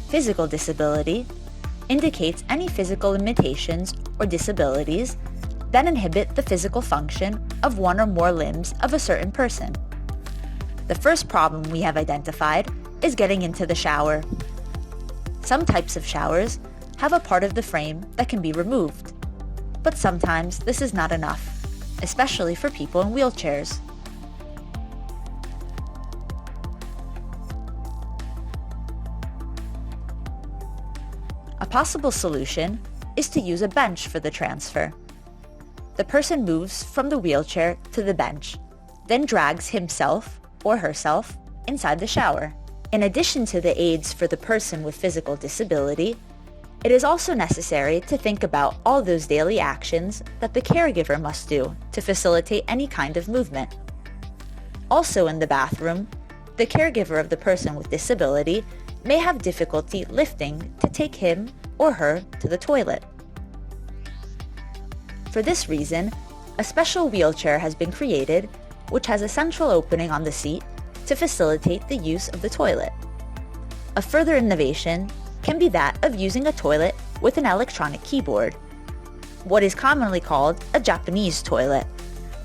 Physical disability indicates any physical limitations or disabilities that inhibit the physical function of one or more limbs of a certain person. The first problem we have identified is getting into the shower. Some types of showers have a part of the frame that can be removed, but sometimes this is not enough, especially for people in wheelchairs. A possible solution is to use a bench for the transfer. The person moves from the wheelchair to the bench, then drags himself or herself inside the shower. In addition to the aids for the person with physical disability, it is also necessary to think about all those daily actions that the caregiver must do to facilitate any kind of movement. Also in the bathroom, the caregiver of the person with disability may have difficulty lifting to take him or her to the toilet. For this reason, a special wheelchair has been created which has a central opening on the seat to facilitate the use of the toilet. A further innovation can be that of using a toilet with an electronic keyboard, what is commonly called a Japanese toilet,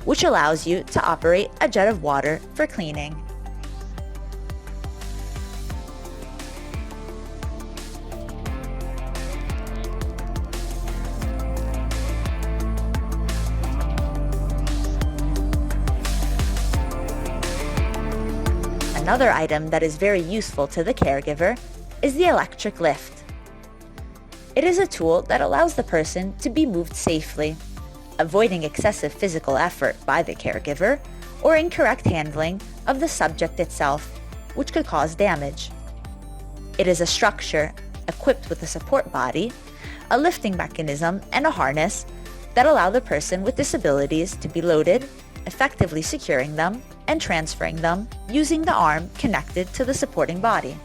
which allows you to operate a jet of water for cleaning. Another item that is very useful to the caregiver is the electric lift. It is a tool that allows the person to be moved safely, avoiding excessive physical effort by the caregiver or incorrect handling of the subject itself, which could cause damage. It is a structure equipped with a support body, a lifting mechanism, and a harness that allow the person with disabilities to be loaded, effectively securing them and transferring them using the arm connected to the supporting body.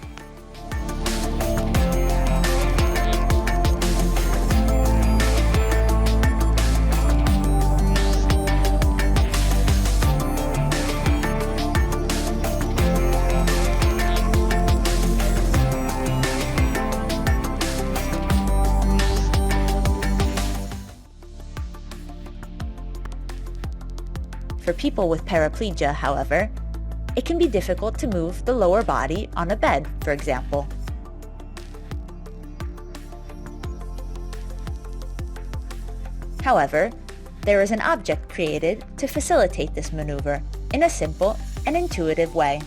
For people with paraplegia, however, it can be difficult to move the lower body on a bed, for example. However, there is an object created to facilitate this maneuver in a simple and intuitive way.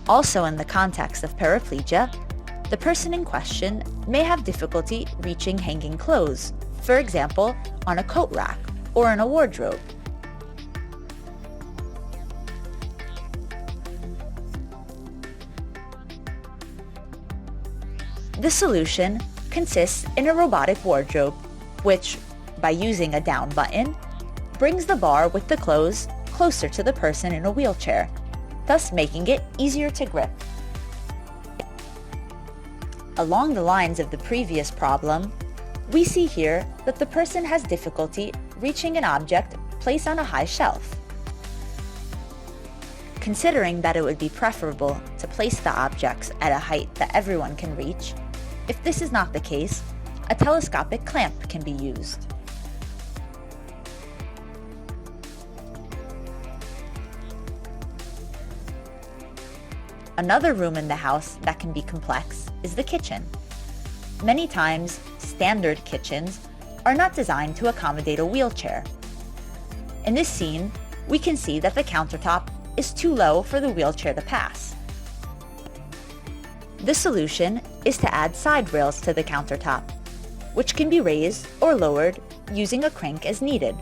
Also in the context of paraplegia, the person in question may have difficulty reaching hanging clothes, for example, on a coat rack or in a wardrobe. The solution consists in a robotic wardrobe, which, by using a down button, brings the bar with the clothes closer to the person in a wheelchair, thus making it easier to grip. Along the lines of the previous problem, we see here that the person has difficulty reaching an object placed on a high shelf. Considering that it would be preferable to place the objects at a height that everyone can reach, if this is not the case, a telescopic clamp can be used. Another room in the house that can be complex is the kitchen. Many times, standard kitchens are not designed to accommodate a wheelchair. In this scene, we can see that the countertop is too low for the wheelchair to pass. The solution is to add side rails to the countertop, which can be raised or lowered using a crank as needed.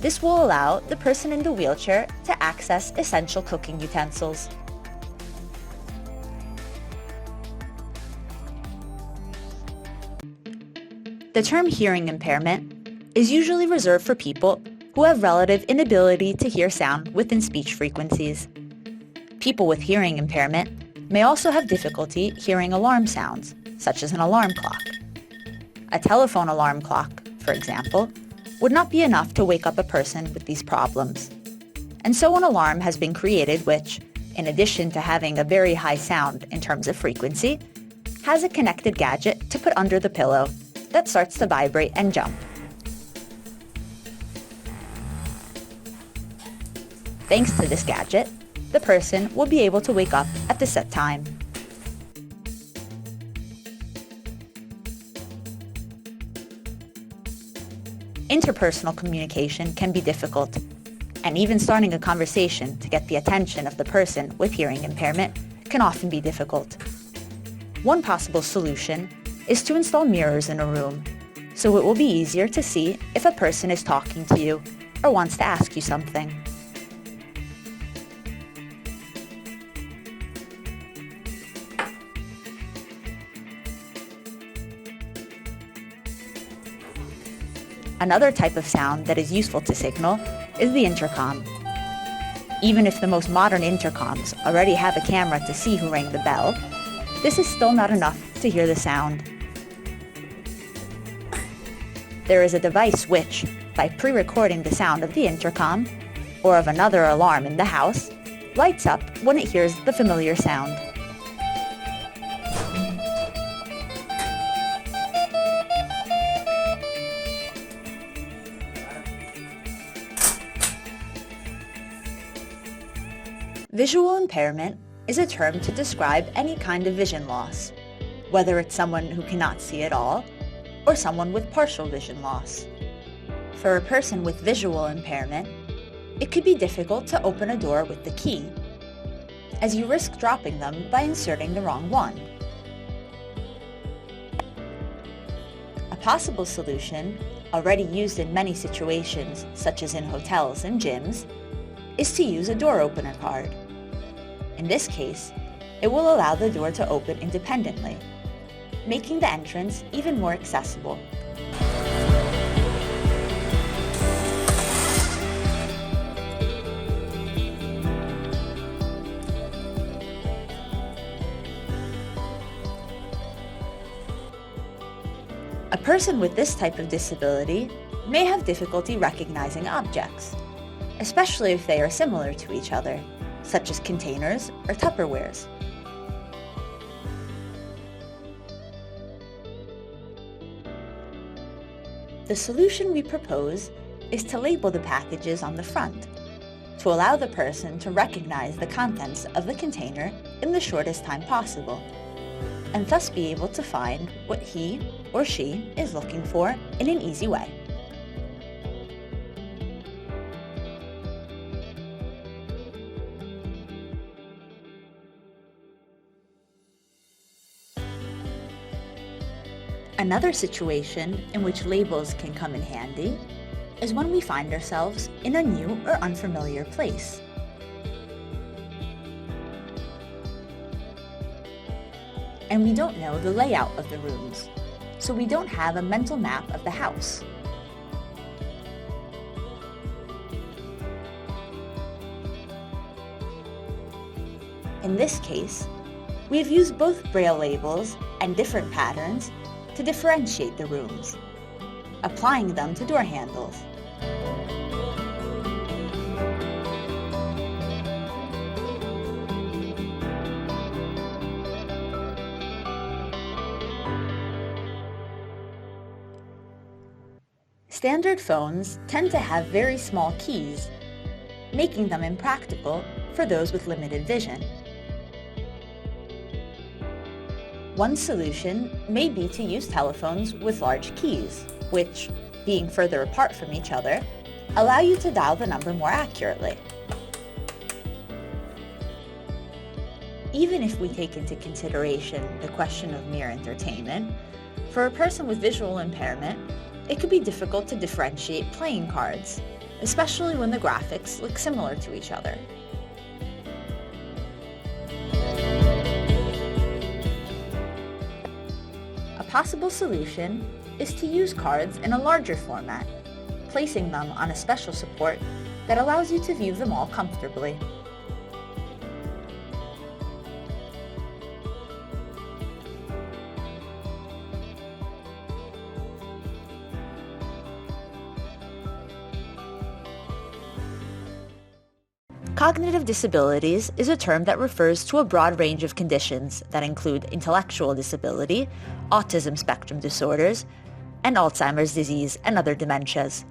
This will allow the person in the wheelchair to access essential cooking utensils. The term hearing impairment is usually reserved for people who have relative inability to hear sound within speech frequencies. People with hearing impairment may also have difficulty hearing alarm sounds, such as an alarm clock. A telephone alarm clock, for example, would not be enough to wake up a person with these problems. And so an alarm has been created which, in addition to having a very high sound in terms of frequency, has a connected gadget to put under the pillow that starts to vibrate and jump. Thanks to this gadget, the person will be able to wake up at the set time. Interpersonal communication can be difficult, and even starting a conversation to get the attention of the person with hearing impairment can often be difficult. One possible solution is to install mirrors in a room, so it will be easier to see if a person is talking to you or wants to ask you something. Another type of sound that is useful to signal is the intercom. Even if the most modern intercoms already have a camera to see who rang the bell, this is still not enough to hear the sound. There is a device which, by pre-recording the sound of the intercom, or of another alarm in the house, lights up when it hears the familiar sound. Visual impairment is a term to describe any kind of vision loss, whether it's someone who cannot see at all or someone with partial vision loss. For a person with visual impairment, it could be difficult to open a door with the key, as you risk dropping them by inserting the wrong one. A possible solution, already used in many situations such as in hotels and gyms, is to use a door opener card. In this case, it will allow the door to open independently, making the entrance even more accessible. A person with this type of disability may have difficulty recognizing objects, especially if they are similar to each other, such as containers or Tupperwares. The solution we propose is to label the packages on the front to allow the person to recognize the contents of the container in the shortest time possible, and thus be able to find what he or she is looking for in an easy way. Another situation in which labels can come in handy is when we find ourselves in a new or unfamiliar place. And we don't know the layout of the rooms, so we don't have a mental map of the house. In this case, we have used both braille labels and different patterns to differentiate the rooms, applying them to door handles. Standard phones tend to have very small keys, making them impractical for those with limited vision. One solution may be to use telephones with large keys, which, being further apart from each other, allow you to dial the number more accurately. Even if we take into consideration the question of mere entertainment, for a person with visual impairment, it could be difficult to differentiate playing cards, especially when the graphics look similar to each other. A possible solution is to use cards in a larger format, placing them on a special support that allows you to view them all comfortably. Cognitive disabilities is a term that refers to a broad range of conditions that include intellectual disability, autism spectrum disorders, and Alzheimer's disease and other dementias.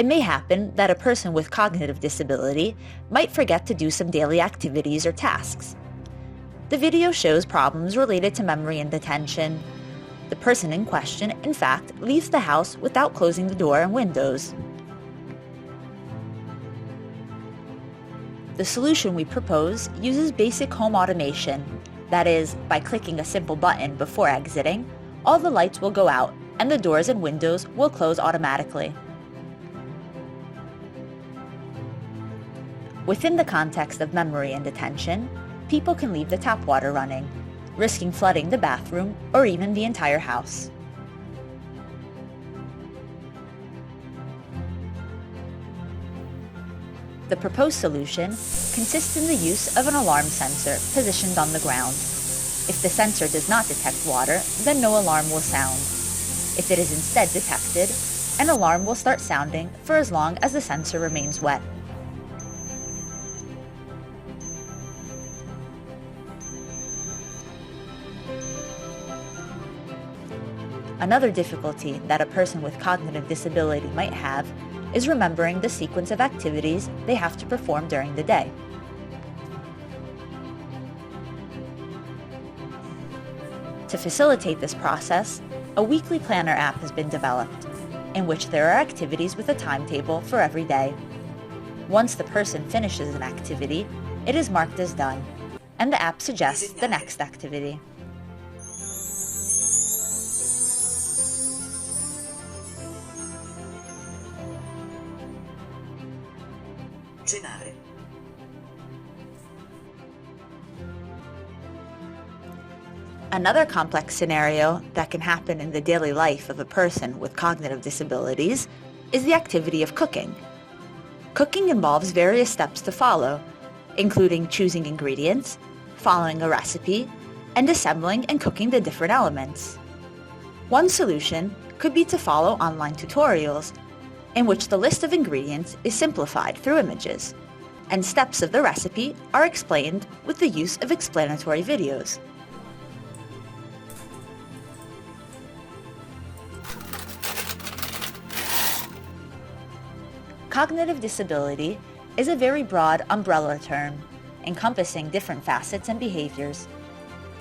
It may happen that a person with cognitive disability might forget to do some daily activities or tasks. The video shows problems related to memory and attention. The person in question, in fact, leaves the house without closing the door and windows. The solution we propose uses basic home automation. That is, by clicking a simple button before exiting, all the lights will go out and the doors and windows will close automatically. Within the context of memory and attention, people can leave the tap water running, risking flooding the bathroom or even the entire house. The proposed solution consists in the use of an alarm sensor positioned on the ground. If the sensor does not detect water, then no alarm will sound. If it is instead detected, an alarm will start sounding for as long as the sensor remains wet. Another difficulty that a person with cognitive disability might have is remembering the sequence of activities they have to perform during the day. To facilitate this process, a weekly planner app has been developed, in which there are activities with a timetable for every day. Once the person finishes an activity, it is marked as done, and the app suggests the next activity. Another complex scenario that can happen in the daily life of a person with cognitive disabilities is the activity of cooking. Cooking involves various steps to follow, including choosing ingredients, following a recipe, and assembling and cooking the different elements. One solution could be to follow online tutorials, in which the list of ingredients is simplified through images, and steps of the recipe are explained with the use of explanatory videos. Cognitive disability is a very broad umbrella term, encompassing different facets and behaviors.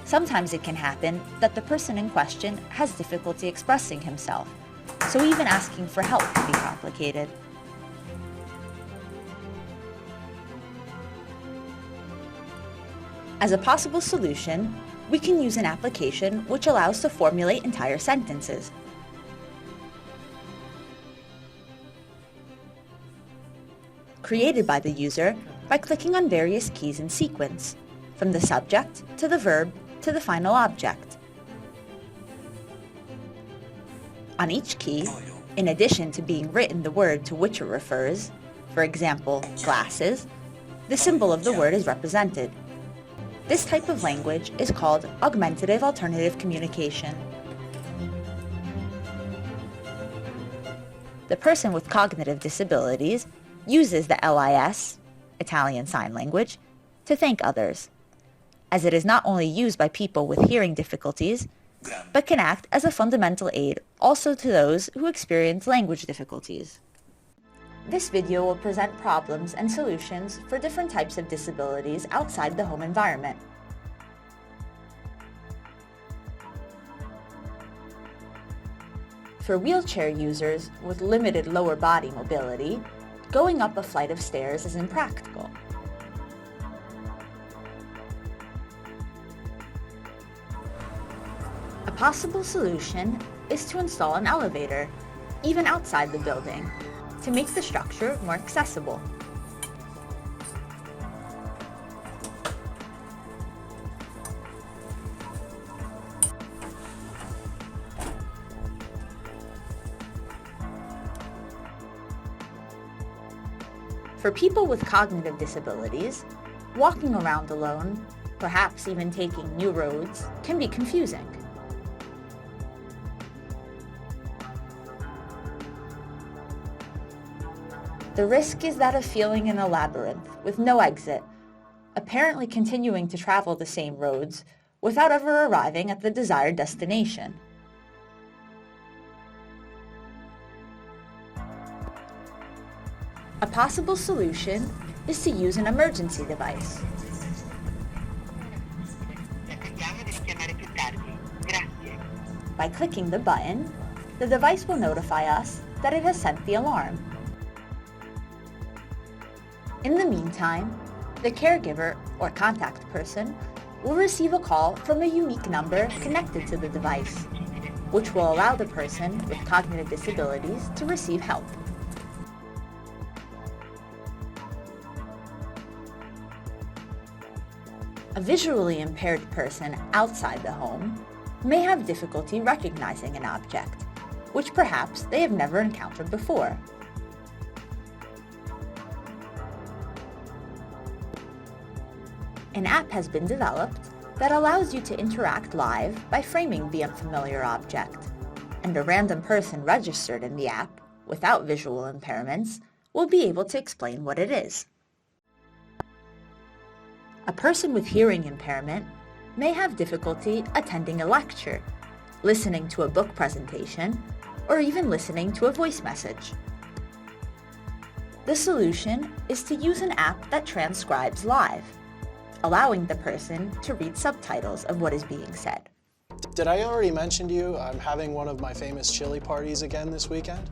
Sometimes it can happen that the person in question has difficulty expressing himself, so even asking for help can be complicated. As a possible solution, we can use an application which allows to formulate entire sentences. Created by the user by clicking on various keys in sequence, from the subject to the verb to the final object. On each key, in addition to being written the word to which it refers, for example, glasses, the symbol of the word is represented. This type of language is called augmentative alternative communication. The person with cognitive disabilities uses the LIS, Italian Sign Language, to thank others, as it is not only used by people with hearing difficulties, but can act as a fundamental aid also to those who experience language difficulties. This video will present problems and solutions for different types of disabilities outside the home environment. For wheelchair users with limited lower body mobility, going up a flight of stairs is impractical. A possible solution is to install an elevator, even outside the building, to make the structure more accessible. For people with cognitive disabilities, walking around alone, perhaps even taking new roads, can be confusing. The risk is that of feeling in a labyrinth with no exit, apparently continuing to travel the same roads without ever arriving at the desired destination. A possible solution is to use an emergency device. By clicking the button, the device will notify us that it has sent the alarm. In the meantime, the caregiver or contact person will receive a call from a unique number connected to the device, which will allow the person with cognitive disabilities to receive help. A visually impaired person outside the home may have difficulty recognizing an object, which perhaps they have never encountered before. An app has been developed that allows you to interact live by framing the unfamiliar object, and a random person registered in the app without visual impairments will be able to explain what it is. A person with hearing impairment may have difficulty attending a lecture, listening to a book presentation, or even listening to a voice message. The solution is to use an app that transcribes live, allowing the person to read subtitles of what is being said. Did I already mention to you I'm having one of my famous chili parties again this weekend?